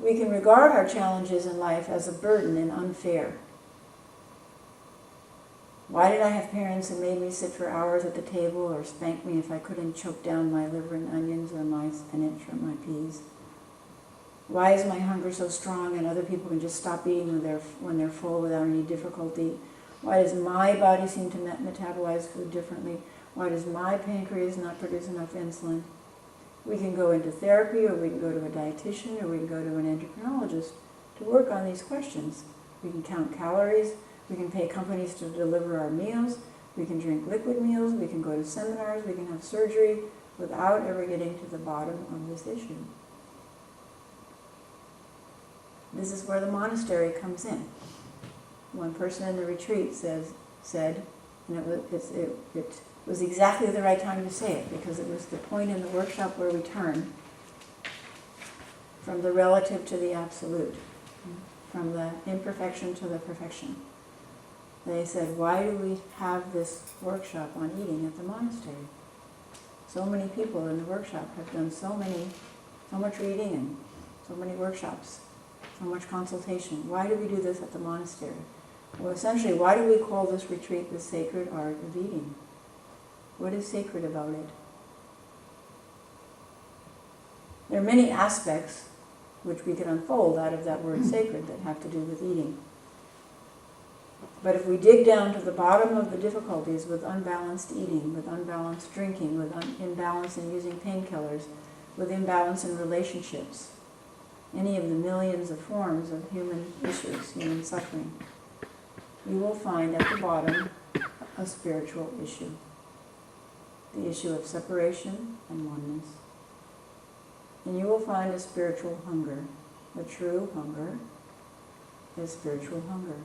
We can regard our challenges in life as a burden and unfair. Why did I have parents who made me sit for hours at the table or spank me if I couldn't choke down my liver and onions or an inch from my peas? Why is my hunger so strong and other people can just stop eating when they're full without any difficulty? Why does my body seem to metabolize food differently? Why does my pancreas not produce enough insulin? We can go into therapy, or we can go to a dietitian, or we can go to an endocrinologist to work on these questions. We can count calories, we can pay companies to deliver our meals, we can drink liquid meals, we can go to seminars, we can have surgery without ever getting to the bottom of this issue. This is where the monastery comes in. One person in the retreat said, and it was exactly the right time to say it, because it was the point in the workshop where we turn from the relative to the absolute, from the imperfection to the perfection. They said, why do we have this workshop on eating at the monastery? So many people in the workshop have done so much reading and so many workshops, so much consultation. Why do we do this at the monastery? Well, essentially, why do we call this retreat the sacred art of eating? What is sacred about it? There are many aspects which we can unfold out of that word sacred that have to do with eating. But if we dig down to the bottom of the difficulties with unbalanced eating, with unbalanced drinking, with imbalance in using painkillers, with imbalance in relationships, any of the millions of forms of human issues, human suffering, you will find at the bottom a spiritual issue. The issue of separation and oneness. And you will find a spiritual hunger. The true hunger is spiritual hunger.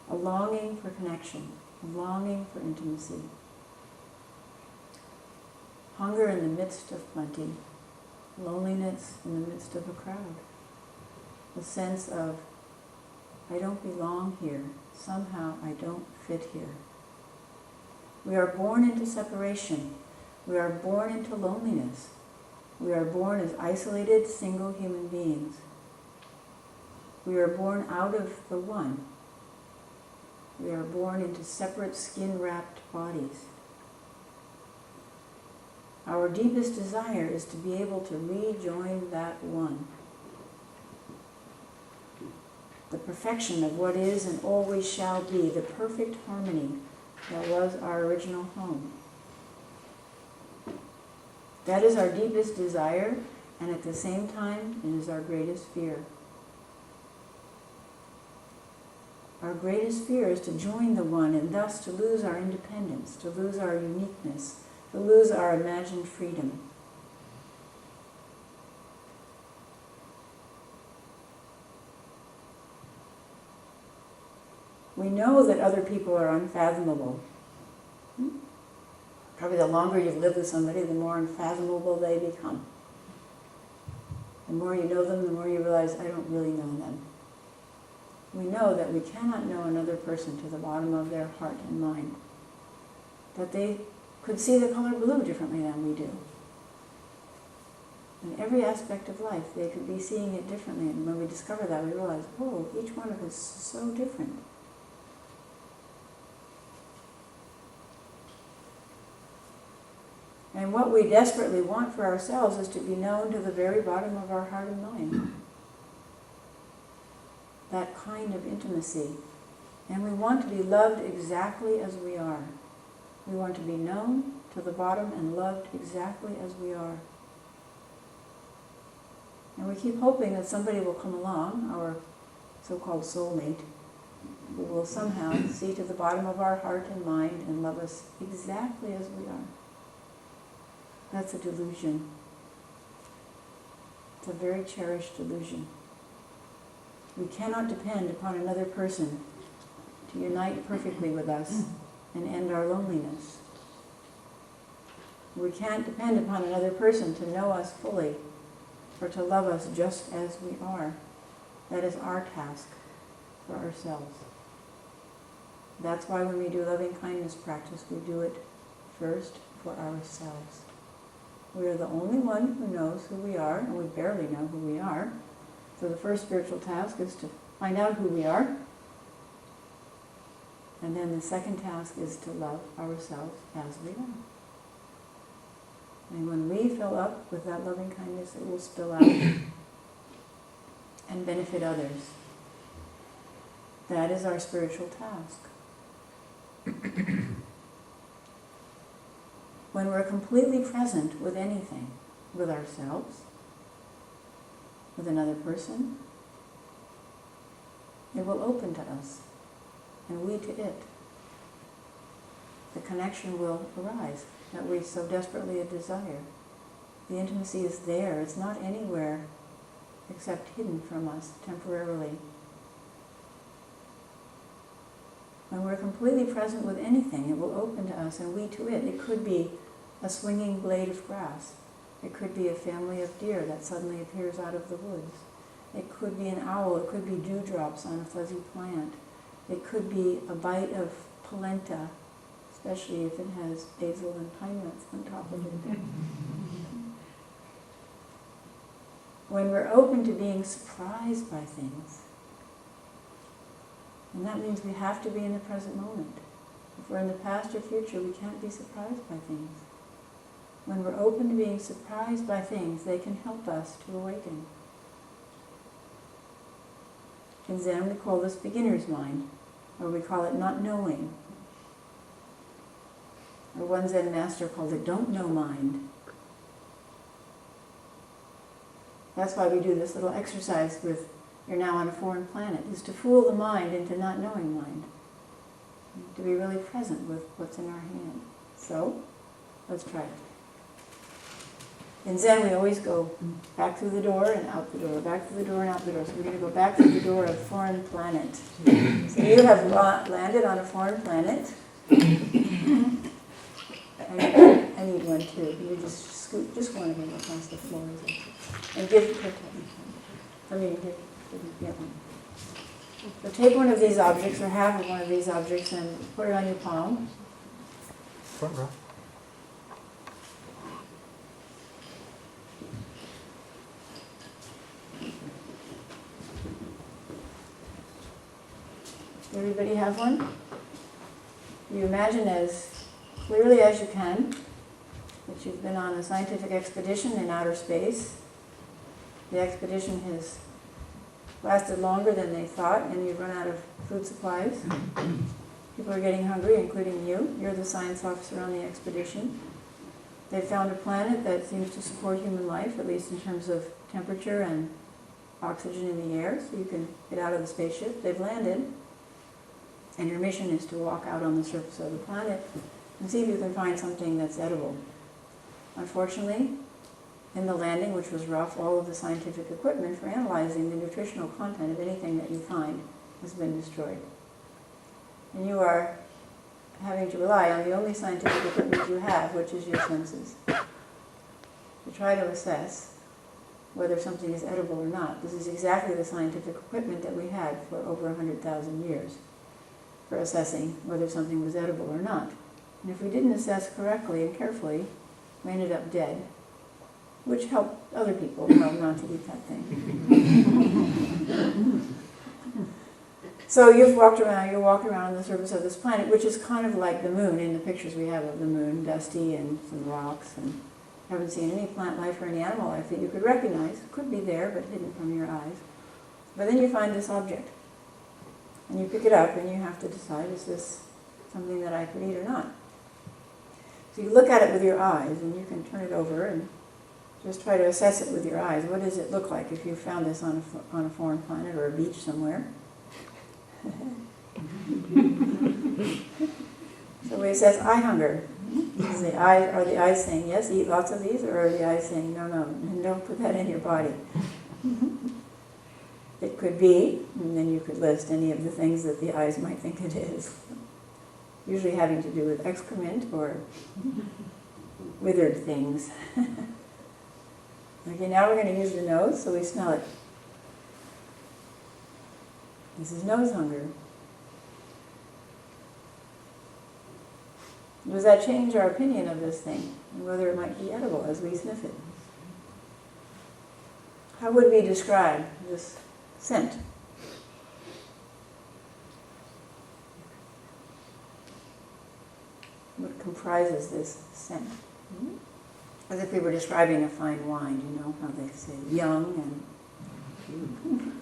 A longing for connection, a longing for intimacy. Hunger in the midst of plenty, loneliness in the midst of a crowd. The sense of, I don't belong here, somehow I don't fit here. We are born into separation. We are born into loneliness. We are born as isolated, single human beings. We are born out of the one. We are born into separate skin-wrapped bodies. Our deepest desire is to be able to rejoin that one. The perfection of what is and always shall be, the perfect harmony that was our original home. That is our deepest desire, and at the same time, it is our greatest fear. Our greatest fear is to join the one and thus to lose our independence, to lose our uniqueness, to lose our imagined freedom. We know that other people are unfathomable. Probably the longer you've lived with somebody, the more unfathomable they become. The more you know them, the more you realize, I don't really know them. We know that we cannot know another person to the bottom of their heart and mind. That they could see the color blue differently than we do. In every aspect of life, they could be seeing it differently. And when we discover that, we realize, oh, each one of us is so different. And what we desperately want for ourselves is to be known to the very bottom of our heart and mind. That kind of intimacy. And we want to be loved exactly as we are. We want to be known to the bottom and loved exactly as we are. And we keep hoping that somebody will come along, our so-called soulmate, who will somehow see to the bottom of our heart and mind and love us exactly as we are. That's a delusion. It's a very cherished delusion. We cannot depend upon another person to unite perfectly with us and end our loneliness. We can't depend upon another person to know us fully or to love us just as we are. That is our task for ourselves. That's why when we do loving kindness practice, we do it first for ourselves. We are the only one who knows who we are, and we barely know who we are. So the first spiritual task is to find out who we are. And then the second task is to love ourselves as we are. And when we fill up with that loving kindness, it will spill out and benefit others. That is our spiritual task. When we're completely present with anything, with ourselves, with another person, it will open to us, and we to it. The connection will arise that we so desperately desire. The intimacy is there. It's not anywhere except hidden from us temporarily. When we're completely present with anything, it will open to us and we to it. It could be a swinging blade of grass. It could be a family of deer that suddenly appears out of the woods. It could be an owl. It could be dewdrops on a fuzzy plant. It could be a bite of polenta, especially if it has basil and pine nuts on top of it. When we're open to being surprised by things, and that means we have to be in the present moment. If we're in the past or future, we can't be surprised by things. When we're open to being surprised by things, they can help us to awaken. In Zen, we call this beginner's mind, or we call it not knowing. Or one Zen master called it don't know mind. That's why we do this little exercise with you're now on a foreign planet, is to fool the mind into not knowing mind. To be really present with what's in our hand. So, let's try it. In Zen, we always go back through the door and out the door, back through the door and out the door. So we're going to go back through the door of foreign planet. So you have landed on a foreign planet. I need one too. You just scoot just one of them across the floor. And give one. So take one of these objects, or half of one of these objects, and put it on your palm. Front row. Everybody have one? You imagine as clearly as you can that you've been on a scientific expedition in outer space. The expedition has lasted longer than they thought, and you've run out of food supplies. People are getting hungry, including you. You're the science officer on the expedition. They've found a planet that seems to support human life, at least in terms of temperature and oxygen in the air, so you can get out of the spaceship. They've landed, and your mission is to walk out on the surface of the planet and see if you can find something that's edible. Unfortunately, in the landing, which was rough, all of the scientific equipment for analyzing the nutritional content of anything that you find has been destroyed. And you are having to rely on the only scientific equipment you have, which is your senses, to try to assess whether something is edible or not. This is exactly the scientific equipment that we had for over 100,000 years for assessing whether something was edible or not. And if we didn't assess correctly and carefully, we ended up dead, which helped other people know not to eat that thing. So you're walking around on the surface of this planet, which is kind of like the moon in the pictures we have of the moon, dusty and some rocks, and haven't seen any plant life or any animal life that you could recognize. It could be there, but hidden from your eyes. But then you find this object, and you pick it up, and you have to decide, is this something that I could eat or not? So you look at it with your eyes, and you can turn it over and just try to assess it with your eyes. What does it look like if you found this on a foreign planet or a beach somewhere? So we assess eye hunger. Are the eyes saying, yes, eat lots of these, or are the eyes saying, no, and don't put that in your body? It could be, and then you could list any of the things that the eyes might think it is. Usually having to do with excrement or withered things. Okay, now we're going to use the nose, so we smell it. This is nose hunger. Does that change our opinion of this thing and whether it might be edible as we sniff it? How would we describe this scent? What comprises this scent? As if we were describing a fine wine, you know how they say young and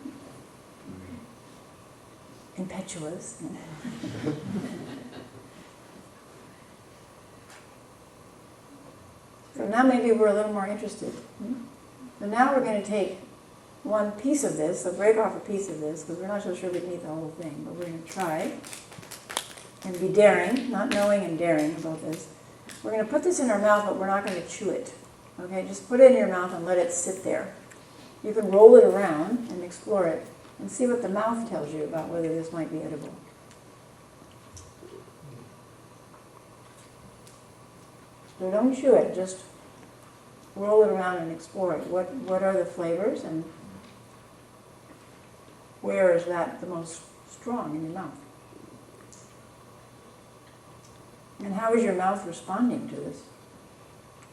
impetuous. So now maybe we're a little more interested. So now we're going to take one piece of this, so break off a piece of this, because we're not so sure we can eat the whole thing, but we're going to try and be daring, not knowing and daring about this. We're going to put this in our mouth, but we're not going to chew it. Okay, just put it in your mouth and let it sit there. You can roll it around and explore it and see what the mouth tells you about whether this might be edible. So don't chew it, just roll it around and explore it. What are the flavors and where is that the most strong in your mouth? And how is your mouth responding to this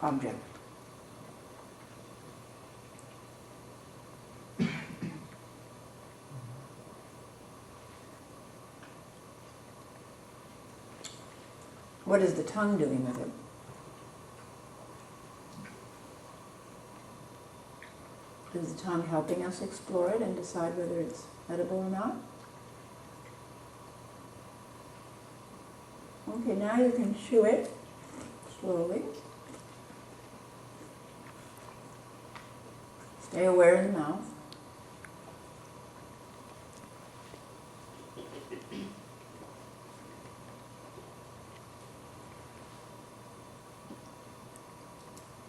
object? What is the tongue doing with it? Is the tongue helping us explore it and decide whether it's edible or not? Okay, now you can chew it slowly. Stay aware in the mouth.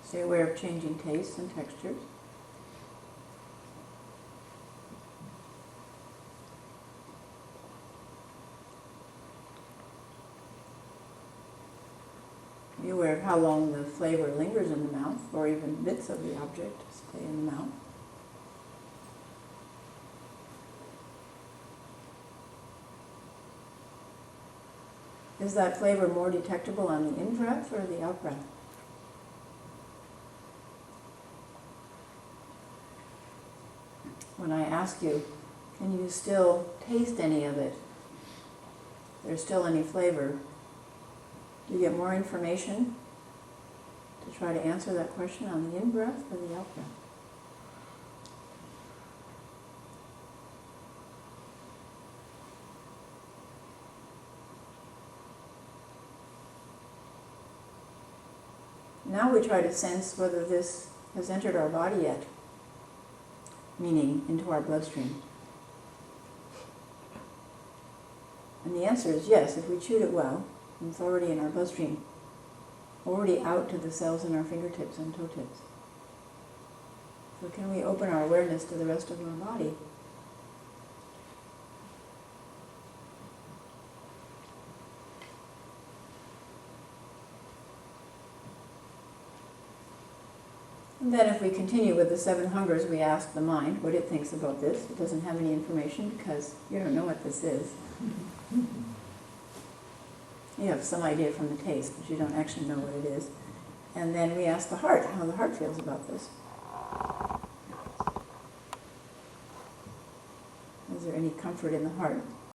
Stay aware of changing tastes and textures. Be aware of how long the flavor lingers in the mouth, or even bits of the object stay in the mouth. Is that flavor more detectable on the in-breath or the out-breath? When I ask you, can you still taste any of it? There's still any flavor. Do you get more information to try to answer that question on the in-breath or the out-breath? Now we try to sense whether this has entered our body yet, meaning into our bloodstream. And the answer is yes, if we chewed it well. It's already in our bloodstream, already out to the cells in our fingertips and toe tips. So can we open our awareness to the rest of our body? And then if we continue with the 7 hungers, we ask the mind what it thinks about this. It doesn't have any information because you don't know what this is. You have some idea from the taste, but you don't actually know what it is. And then we ask the heart how the heart feels about this. Is there any comfort in the heart?